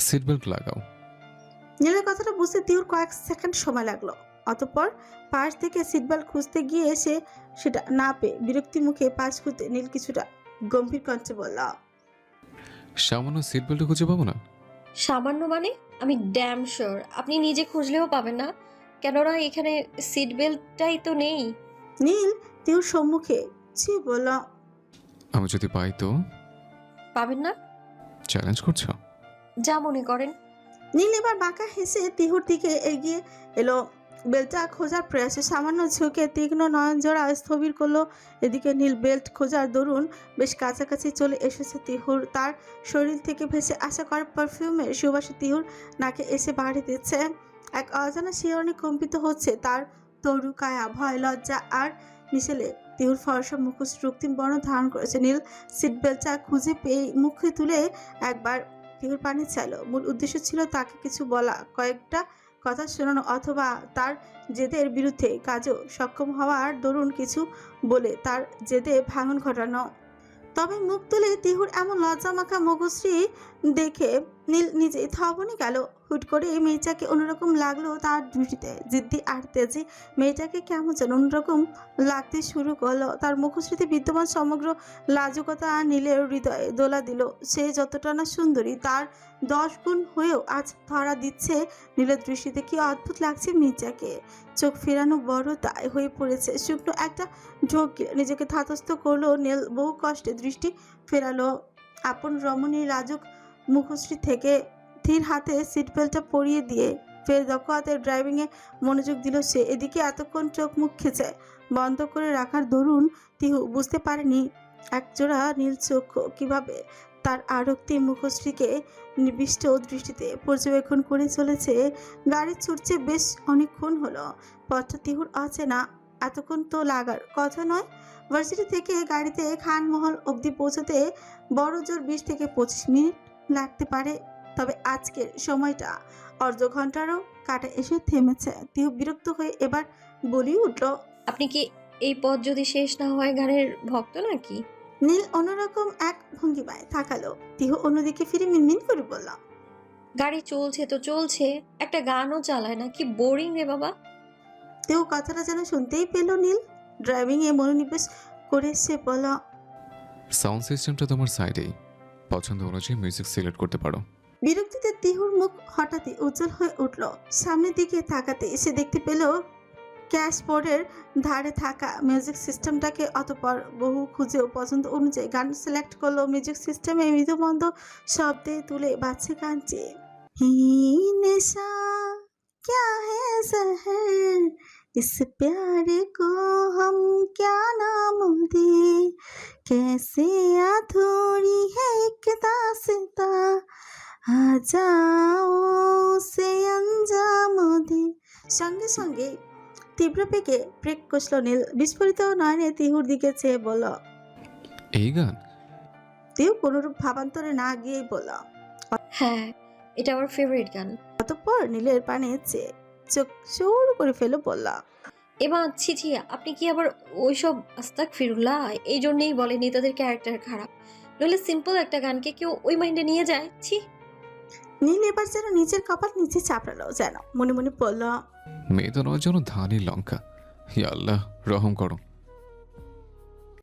সিট বেল্ট লাগাও। নীলের কথাটা বুঝতে টিহুর কয়েক সেকেন্ড সময় লাগলো। অতঃপর পাশ থেকে সিট বেল্ট খুঁজতে গিয়ে সে সেটা না পেয়ে বিরক্তি মুখে পাশ খুঁজতে নীল কিছুটা গম্ভীর কণ্ঠে বলল, সামান্য সিট বেল্ট খুঁজে পাবো না? সামান্য মানে? আমি ড্যাম শিওর আপনি নিজে খুঁজলেও পাবেন না, কেননা এখানে সিট বেল্টটাই তো নেই। নীল টিহুর সম্মুখে চেয়ে বলল, আমি যদি পাই তো? পাবেন না? চ্যালেঞ্জ করছো? যা মনে করেন। নীল এবার বাঁকা হেসে টিহুর দিকে এগিয়ে এলো। বেল্টটা খোঁজার প্রয়াসে সামান্য ঝুঁকে তীক্ষ্ণ নয়ন জোড়া স্থবির করলো। এদিকে নীল বেল্ট খোঁজার দরুন বেশ কাছাকাছি চলে এসেছে টিহুর। তার শরীর থেকে ভেসে আসা করা পারফিউমের সুবাসে টিহুর নাকে এসে বাড়ি দিচ্ছে। এক অজানা শিহরণে কম্পিত হচ্ছে তার তরু কায়া। ভয়, লজ্জা আর মিশেলে টিহুর ফর্সা মুখোশ রক্তিম বর্ণ ধারণ করেছে। নীল সিট বেল্টটা খুঁজে পেয়ে মুখে তুলে একবার টিহুর পানি চাইলো। মূল উদ্দেশ্য ছিল তাকে কিছু বলা, কয়েকটা কথা শোনানো, অথবা তার জেদের বিরুদ্ধে কাজও সক্ষম হওয়ার দরুন কিছু বলে তার জেদে ভাঙন ঘটানো। তবে মুখ তুলে টিহুর এমন লজ্জামাখা মুখশ্রী দেখে নীল নিজে থবনে গেল। হুট করে এই মেয়েটাকে অন্যরকম লাগলো তার দৃষ্টিতে। জিদ্দি আর তেজি মেয়েটাকে কেমন যেন অন্যরকম লাগতে শুরু করলো। তার মুখশ্রীতে বিদ্যমান সমগ্র লাজুকতা নীলের হৃদয়ে দোলা দিল। সে যতটা না সুন্দরী তার 10 গুণ হয়েও আজ ধরা দিচ্ছে নীলের দৃষ্টিতে। কি অদ্ভুত লাগছে মেয়েটাকে। চোখ ফেরানো বড় দায় হয়ে পড়েছে। শুকনো একটা ঢোক গিলে নিজেকে ধাতস্থ করলো নীল। বহু কষ্টে দৃষ্টি ফেরালো আপন রমণী লাজুক মুখশ্রী থেকে। ধীর হাতে সিট বেল্টটা পরিয়ে দিয়ে ফের দক্ষ হাতে ড্রাইভিংয়ে মনোযোগ দিল সে। এদিকে এতক্ষণ চোখ মুখ খেঁচে বন্ধ করে রাখার দরুন টিহু বুঝতে পারেনি একজোড়া নীল চক্ষু কিভাবে তার আরক্তি মুখশ্রীকে নিবিষ্ট দৃষ্টিতে পর্যবেক্ষণ করে চলেছে। গাড়ি ছুটছে বেশ অনেকক্ষণ হলো। পথটা টিহুর অচেনা, এতক্ষণ তো লাগার কথা নয়। ভার্সিটি থেকে গাড়িতে খানমহল অবধি পৌঁছতে বড় জোর 20 থেকে 25 মিনিট লাগতে পারে। তবে আজকের সময়টা অর্ধ ঘন্টারও কাটা এসে থেমেছে। টিহু বিরক্ত হয়ে এবার বলি উঠল, আপনি কি এই পথ যদি শেষ না হয় গানের ভক্ত নাকি? নীল অন্যরকম এক ভঙ্গিমায় তাকালো। তিহু অন্যদিকে ফিরে মিনমিন করে বলল, গাড়ি চলছে তো চলছে, একটা গানও চালায় না, কি বোরিং রে বাবা। তিহু কথাটা যেন শুনতেই পেল নীল। ড্রাইভিং এ মনোনিবেশ করে সে বলল, সাউন্ড সিস্টেমটা তোমার সাইডেই, পছন্দ অনুযায়ী মিউজিক সিলেক্ট করতে পারো। বিরক্তিতে তিহুর মুখ হঠাৎই উজ্জ্বল হয়ে উঠল। সামনের দিকে তাকাতে সে দেখতে পেল ক্যাশবোর্ডের ধারে থাকা মিউজিক সিস্টেমটাকে। অতঃপর বহু খুঁজেও পছন্দ অনুযায়ী গান সিলেক্ট করলো। মিউজিক সিস্টেমে মৃদুমন্দ শব্দে তুলে বাজছে গানটি। হি নেশা क्या है जहर इस प्यार को हम क्या नाम दे कैसे अधूरी है एक दास्ता आ जाओ से अंजाम दे। সঙ্গে সঙ্গে তীব্র বেগে ব্রেক কষল নীল। বিস্ফোরিত নয়নে তিহুর দিকে চেয়ে বলল, এই গান? তিহু কোনোরূপ ভাবান্তরে না গিয়েই বলল, হ্যাঁ, এটা আমার ফেভারিট গান। অতঃপর নীলের পানে চেয়ে চোখ সরু করে ফেলে বলল, এবার ছি ছি, আপনি কি আবার ওইসব আস্তাগফিরুল্লাহ? এই জন্যই বলে নেতাদের ক্যারেক্টার খারাপ, নইলে সিম্পল একটা গানকে কেউ ওই মাইন্ডে নিয়ে যায়। ছি। নীল এবার যেন নিজের কপাল নিচে চাপড়ালো, যেন মনে মনে বলল, মেয়ে তো নয় যেন ধানি লঙ্কা। ইয়া আল্লাহ, রহম করো।